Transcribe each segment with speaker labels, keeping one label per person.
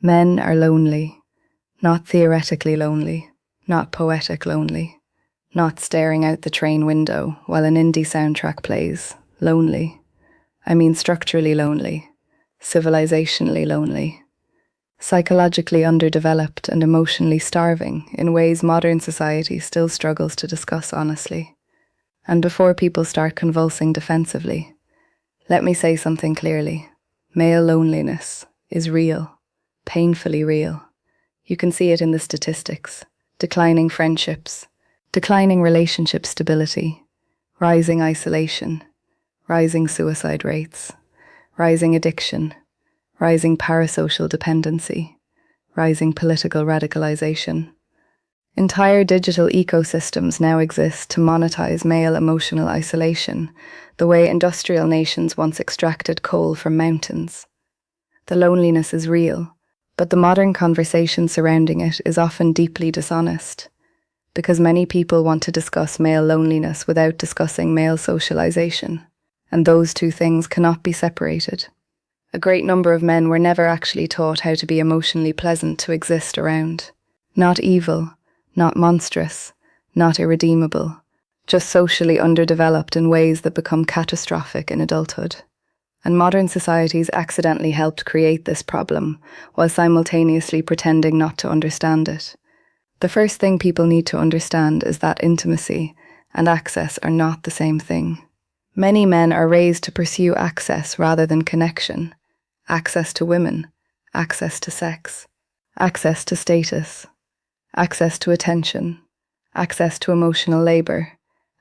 Speaker 1: Men are lonely, not theoretically lonely, not poetic lonely, not staring out the train window while an indie soundtrack plays, lonely. I mean structurally lonely, civilizationally lonely, psychologically underdeveloped and emotionally starving in ways modern society still struggles to discuss honestly. And before people start convulsing defensively, let me say something clearly. Male loneliness is real, painfully real. You can see it in the statistics: declining friendships, declining relationship stability, rising isolation, rising suicide rates, rising addiction, rising parasocial dependency, rising political radicalization. Entire digital ecosystems now exist to monetize male emotional isolation, the way industrial nations once extracted coal from mountains. The loneliness is real, but the modern conversation surrounding it is often deeply dishonest, because many people want to discuss male loneliness without discussing male socialization, and those two things cannot be separated. A great number of men were never actually taught how to be emotionally pleasant to exist around. Not evil, not monstrous, not irredeemable, just socially underdeveloped in ways that become catastrophic in adulthood. And modern societies accidentally helped create this problem, while simultaneously pretending not to understand it. The first thing people need to understand is that intimacy and access are not the same thing. Many men are raised to pursue access rather than connection. Access to women, access to sex, access to status, access to attention, access to emotional labor,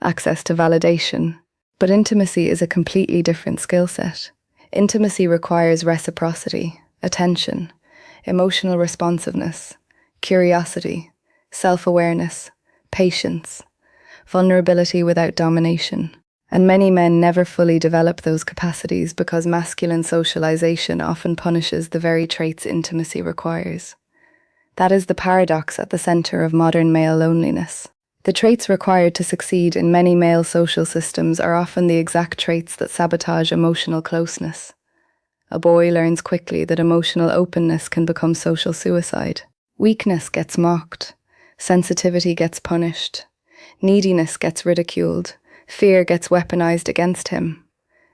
Speaker 1: access to validation. But intimacy is a completely different skill set. Intimacy requires reciprocity, attention, emotional responsiveness, curiosity, self-awareness, patience, vulnerability without domination. And many men never fully develop those capacities because masculine socialization often punishes the very traits intimacy requires. That is the paradox at the center of modern male loneliness. The traits required to succeed in many male social systems are often the exact traits that sabotage emotional closeness. A boy learns quickly that emotional openness can become social suicide. Weakness gets mocked. Sensitivity gets punished. Neediness gets ridiculed. Fear gets weaponized against him.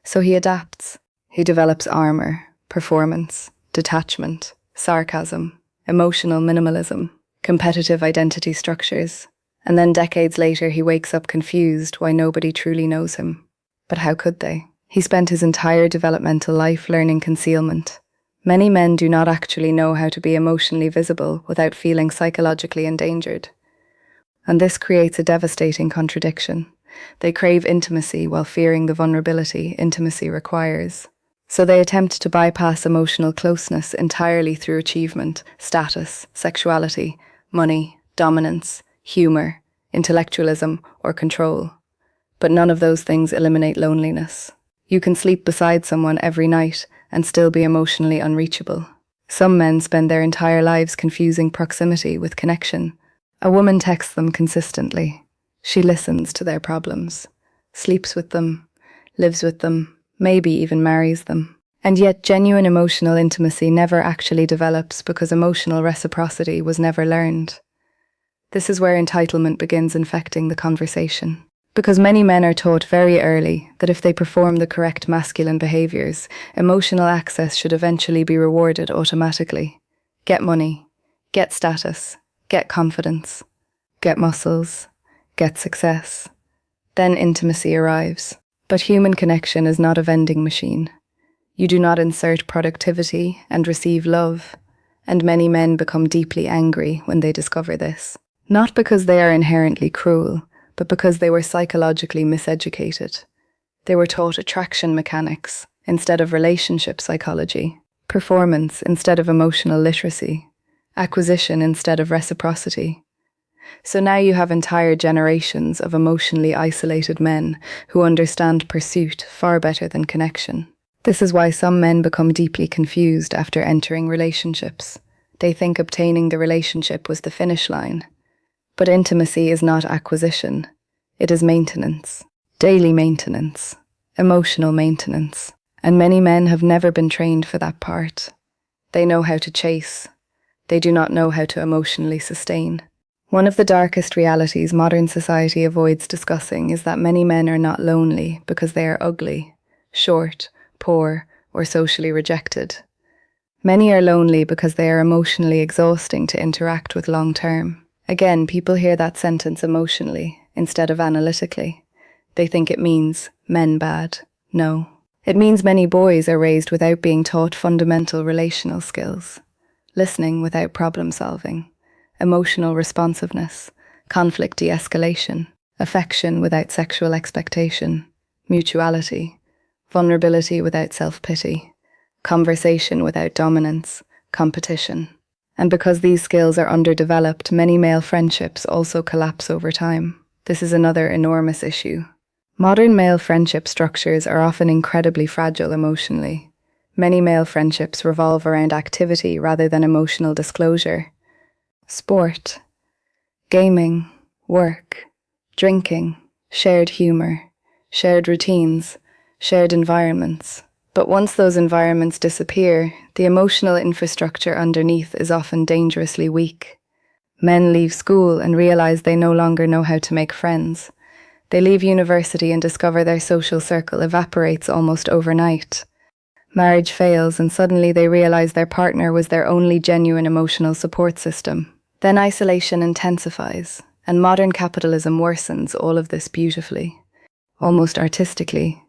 Speaker 1: So he adapts. He develops armor, performance, detachment, sarcasm, emotional minimalism, competitive identity structures. And then decades later he wakes up confused why nobody truly knows him. But how could they? He spent his entire developmental life learning concealment. Many men do not actually know how to be emotionally visible without feeling psychologically endangered. And this creates a devastating contradiction. They crave intimacy while fearing the vulnerability intimacy requires. So they attempt to bypass emotional closeness entirely through achievement, status, sexuality, money, dominance, humor, intellectualism, or control. But none of those things eliminate loneliness. You can sleep beside someone every night and still be emotionally unreachable. Some men spend their entire lives confusing proximity with connection. A woman texts them consistently. She listens to their problems, sleeps with them, lives with them, maybe even marries them. And yet genuine emotional intimacy never actually develops because emotional reciprocity was never learned. This is where entitlement begins infecting the conversation. Because many men are taught very early that if they perform the correct masculine behaviors, emotional access should eventually be rewarded automatically. Get money, get status, get confidence, get muscles, get success. Then intimacy arrives. But human connection is not a vending machine. You do not insert productivity and receive love. And many men become deeply angry when they discover this. Not because they are inherently cruel, but because they were psychologically miseducated. They were taught attraction mechanics instead of relationship psychology, performance instead of emotional literacy, acquisition instead of reciprocity. So now you have entire generations of emotionally isolated men who understand pursuit far better than connection. This is why some men become deeply confused after entering relationships. They think obtaining the relationship was the finish line. But intimacy is not acquisition. It is maintenance. Daily maintenance. Emotional maintenance. And many men have never been trained for that part. They know how to chase, They do not know how to emotionally sustain. One of the darkest realities modern society avoids discussing is that many men are not lonely because they are ugly, short, poor, or socially rejected. Many are lonely because they are emotionally exhausting to interact with long term. Again, people hear that sentence emotionally instead of analytically. They think it means men bad. No. It means many boys are raised without being taught fundamental relational skills. Listening without problem solving, emotional responsiveness, conflict de-escalation, affection without sexual expectation, mutuality, vulnerability without self-pity, conversation without dominance, competition. And because these skills are underdeveloped, many male friendships also collapse over time. This is another enormous issue. Modern male friendship structures are often incredibly fragile emotionally. Many male friendships revolve around activity rather than emotional disclosure. Sport, gaming, work, drinking, shared humor, shared routines, shared environments. But once those environments disappear, the emotional infrastructure underneath is often dangerously weak. Men leave school and realize they no longer know how to make friends. They leave university and discover their social circle evaporates almost overnight. Marriage fails and suddenly they realize their partner was their only genuine emotional support system. Then isolation intensifies, and modern capitalism worsens all of this beautifully, almost artistically.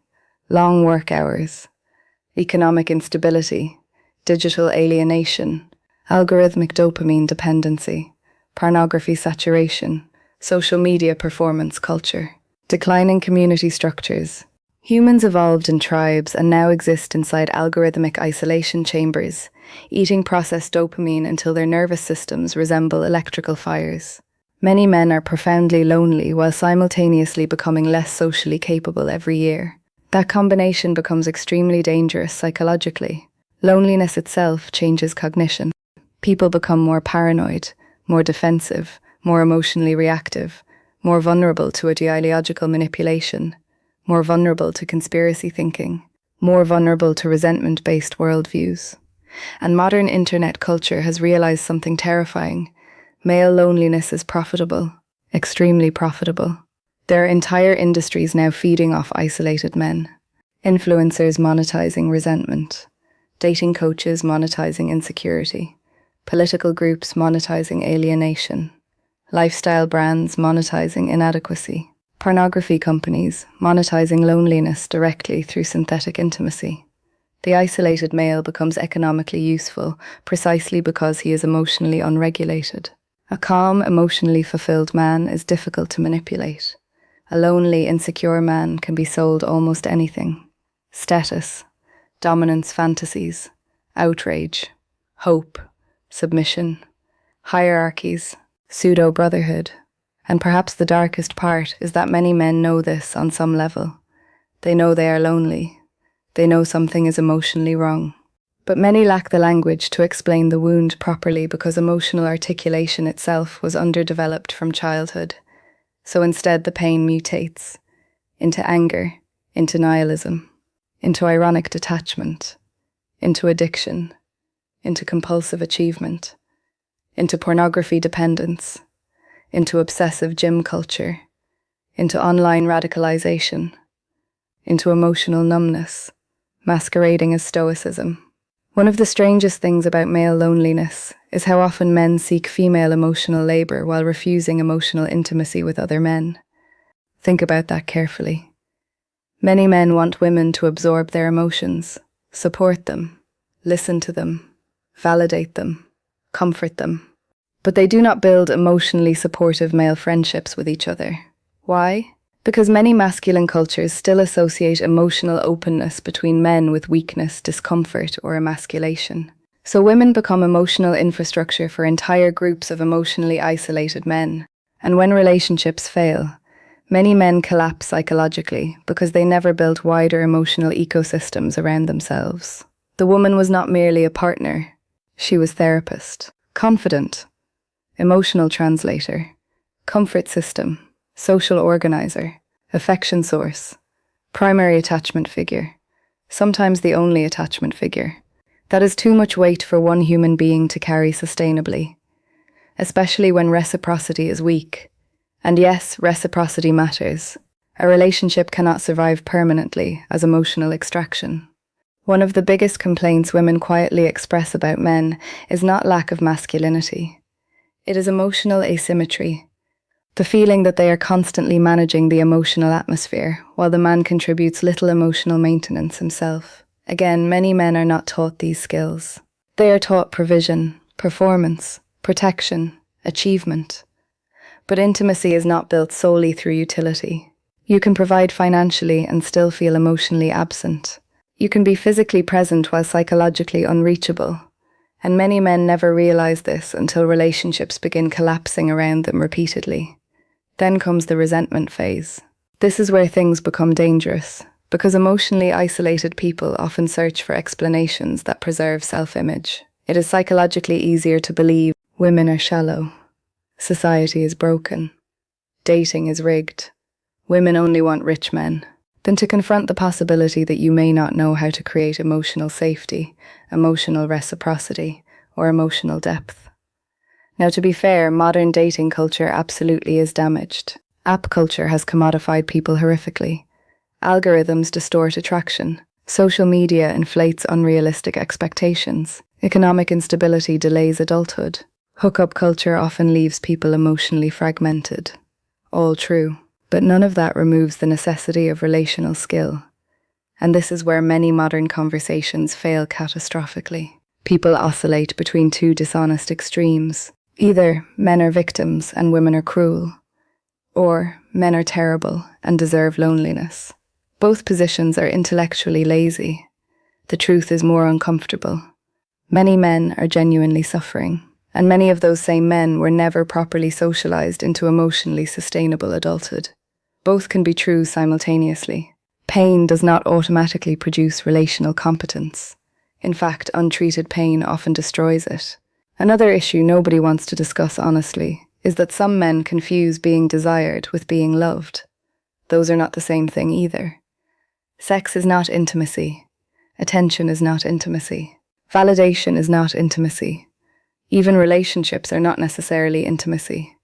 Speaker 1: Long work hours, economic instability, digital alienation, algorithmic dopamine dependency, pornography saturation, social media performance culture, declining community structures. Humans evolved in tribes and now exist inside algorithmic isolation chambers, eating processed dopamine until their nervous systems resemble electrical fires. Many men are profoundly lonely while simultaneously becoming less socially capable every year. That combination becomes extremely dangerous psychologically. Loneliness itself changes cognition. People become more paranoid, more defensive, more emotionally reactive, more vulnerable to ideological manipulation, more vulnerable to conspiracy thinking, more vulnerable to resentment-based worldviews. And modern internet culture has realized something terrifying. Male loneliness is profitable, extremely profitable. There are entire industries now feeding off isolated men. Influencers monetizing resentment, dating coaches monetizing insecurity, political groups monetizing alienation, lifestyle brands monetizing inadequacy, pornography companies monetizing loneliness directly through synthetic intimacy. The isolated male becomes economically useful precisely because he is emotionally unregulated. A calm, emotionally fulfilled man is difficult to manipulate. A lonely, insecure man can be sold almost anything. Status, dominance fantasies, outrage, hope, submission, hierarchies, pseudo-brotherhood. And perhaps the darkest part is that many men know this on some level. They know they are lonely. They know something is emotionally wrong. But many lack the language to explain the wound properly because emotional articulation itself was underdeveloped from childhood. So instead the pain mutates into anger, into nihilism, into ironic detachment, into addiction, into compulsive achievement, into pornography dependence, into obsessive gym culture, into online radicalization, into emotional numbness, masquerading as stoicism. One of the strangest things about male loneliness is how often men seek female emotional labor while refusing emotional intimacy with other men. Think about that carefully. Many men want women to absorb their emotions, support them, listen to them, validate them, comfort them. But they do not build emotionally supportive male friendships with each other. Why? Because many masculine cultures still associate emotional openness between men with weakness, discomfort, or emasculation. So women become emotional infrastructure for entire groups of emotionally isolated men. And when relationships fail, many men collapse psychologically because they never built wider emotional ecosystems around themselves. The woman was not merely a partner. She was therapist, confidant, emotional translator, comfort system, social organizer, affection source, primary attachment figure, sometimes the only attachment figure. That is too much weight for one human being to carry sustainably, especially when reciprocity is weak. And yes, reciprocity matters. A relationship cannot survive permanently as emotional extraction. One of the biggest complaints women quietly express about men is not lack of masculinity. It is emotional asymmetry. The feeling that they are constantly managing the emotional atmosphere, while the man contributes little emotional maintenance himself. Again, many men are not taught these skills. They are taught provision, performance, protection, achievement. But intimacy is not built solely through utility. You can provide financially and still feel emotionally absent. You can be physically present while psychologically unreachable. And many men never realize this until relationships begin collapsing around them repeatedly. Then comes the resentment phase. This is where things become dangerous, because emotionally isolated people often search for explanations that preserve self-image. It is psychologically easier to believe women are shallow, society is broken, dating is rigged, women only want rich men, than to confront the possibility that you may not know how to create emotional safety, emotional reciprocity, or emotional depth. Now, to be fair, modern dating culture absolutely is damaged. App culture has commodified people horrifically. Algorithms distort attraction. Social media inflates unrealistic expectations. Economic instability delays adulthood. Hookup culture often leaves people emotionally fragmented. All true, but none of that removes the necessity of relational skill. And this is where many modern conversations fail catastrophically. People oscillate between two dishonest extremes. Either men are victims and women are cruel, or men are terrible and deserve loneliness. Both positions are intellectually lazy. The truth is more uncomfortable. Many men are genuinely suffering, and many of those same men were never properly socialized into emotionally sustainable adulthood. Both can be true simultaneously. Pain does not automatically produce relational competence. In fact, untreated pain often destroys it. Another issue nobody wants to discuss honestly is that some men confuse being desired with being loved. Those are not the same thing either. Sex is not intimacy. Attention is not intimacy. Validation is not intimacy. Even relationships are not necessarily intimacy.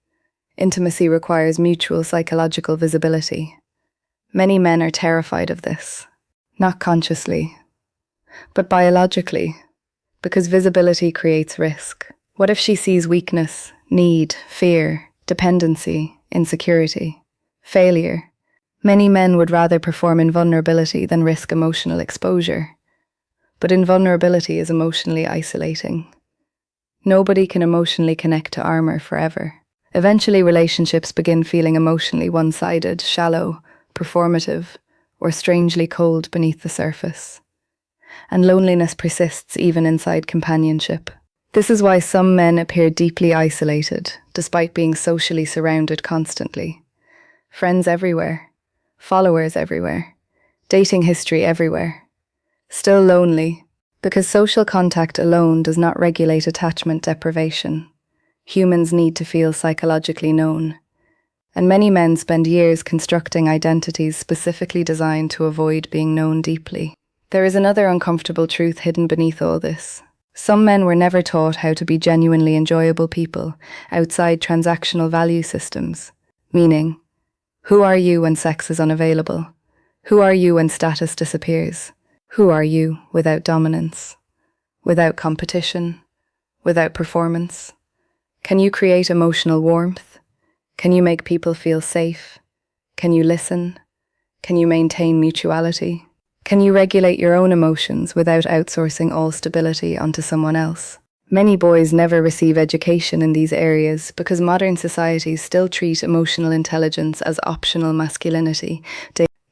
Speaker 1: Intimacy requires mutual psychological visibility. Many men are terrified of this, not consciously, but biologically. Because visibility creates risk. What if she sees weakness, need, fear, dependency, insecurity, failure? Many men would rather perform in vulnerability than risk emotional exposure. But invulnerability is emotionally isolating. Nobody can emotionally connect to armor forever. Eventually, relationships begin feeling emotionally one-sided, shallow, performative, or strangely cold beneath the surface. And loneliness persists even inside companionship. This is why some men appear deeply isolated, despite being socially surrounded constantly. Friends everywhere, followers everywhere, dating history everywhere. Still lonely, because social contact alone does not regulate attachment deprivation. Humans need to feel psychologically known. And many men spend years constructing identities specifically designed to avoid being known deeply. There is another uncomfortable truth hidden beneath all this. Some men were never taught how to be genuinely enjoyable people outside transactional value systems. Meaning, who are you when sex is unavailable? Who are you when status disappears? Who are you without dominance? Without competition? Without performance? Can you create emotional warmth? Can you make people feel safe? Can you listen? Can you maintain mutuality? Can you regulate your own emotions without outsourcing all stability onto someone else? Many boys never receive education in these areas because modern societies still treat emotional intelligence as optional masculinity.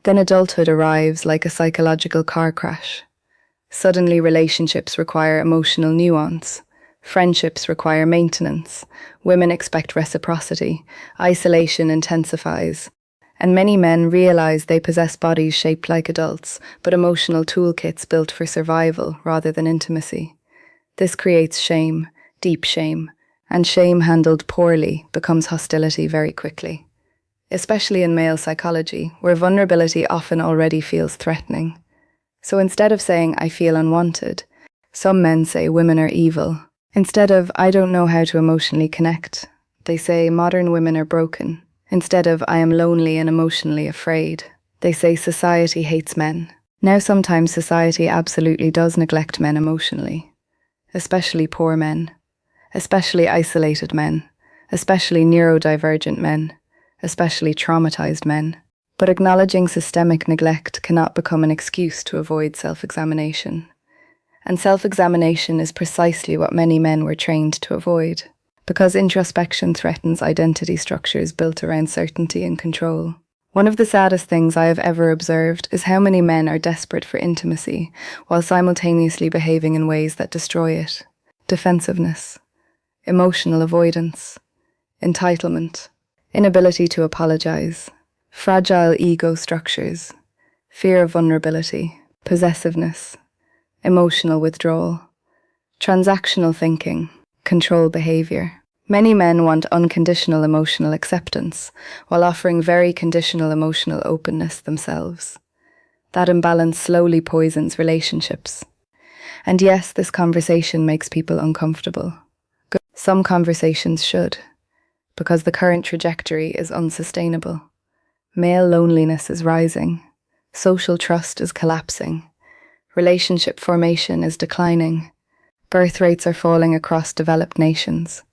Speaker 1: Then adulthood arrives like a psychological car crash. Suddenly relationships require emotional nuance. Friendships require maintenance. Women expect reciprocity. Isolation intensifies. And many men realize they possess bodies shaped like adults, but emotional toolkits built for survival rather than intimacy. This creates shame, deep shame, and shame handled poorly becomes hostility very quickly. Especially in male psychology, where vulnerability often already feels threatening. So instead of saying, "I feel unwanted," Some men say women are evil. Instead of, I don't know how to emotionally connect, they say modern women are broken. Instead of, I am lonely and emotionally afraid, they say society hates men. Now sometimes society absolutely does neglect men emotionally, especially poor men, especially isolated men, especially neurodivergent men, especially traumatized men. But acknowledging systemic neglect cannot become an excuse to avoid self-examination. And self-examination is precisely what many men were trained to avoid, because introspection threatens identity structures built around certainty and control. One of the saddest things I have ever observed is how many men are desperate for intimacy while simultaneously behaving in ways that destroy it. Defensiveness, emotional avoidance, entitlement, inability to apologize, fragile ego structures, fear of vulnerability, possessiveness, emotional withdrawal, transactional thinking, control behavior. Many men want unconditional emotional acceptance while offering very conditional emotional openness themselves. That imbalance slowly poisons relationships. And yes, this conversation makes people uncomfortable. Some conversations should, because the current trajectory is unsustainable. Male loneliness is rising. Social trust is collapsing. Relationship formation is declining. Birth rates are falling across developed nations.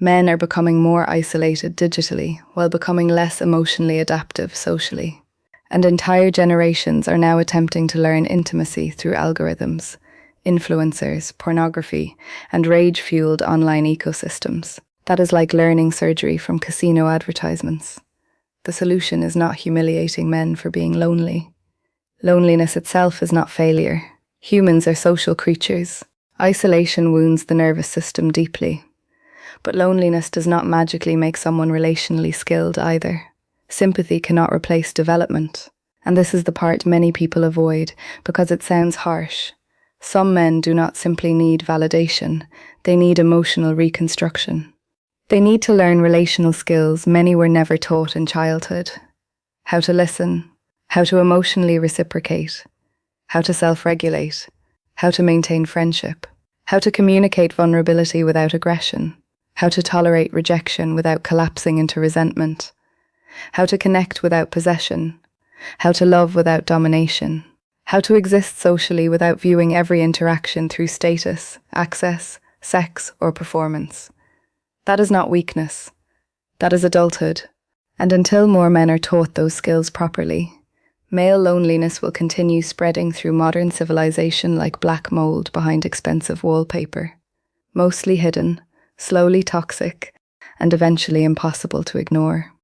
Speaker 1: Men are becoming more isolated digitally while becoming less emotionally adaptive socially. And entire generations are now attempting to learn intimacy through algorithms, influencers, pornography, and rage-fueled online ecosystems. That is like learning surgery from casino advertisements. The solution is not humiliating men for being lonely. Loneliness itself is not failure. Humans are social creatures. Isolation wounds the nervous system deeply. But loneliness does not magically make someone relationally skilled either. Sympathy cannot replace development. And this is the part many people avoid because it sounds harsh. Some men do not simply need validation, they need emotional reconstruction. They need to learn relational skills many were never taught in childhood. How to listen, how to emotionally reciprocate, how to self-regulate, how to maintain friendship, how to communicate vulnerability without aggression, how to tolerate rejection without collapsing into resentment, how to connect without possession, how to love without domination, how to exist socially without viewing every interaction through status, access, sex, or performance. That is not weakness. That is adulthood. And until more men are taught those skills properly, male loneliness will continue spreading through modern civilization like black mold behind expensive wallpaper. Mostly hidden, slowly toxic, and eventually impossible to ignore.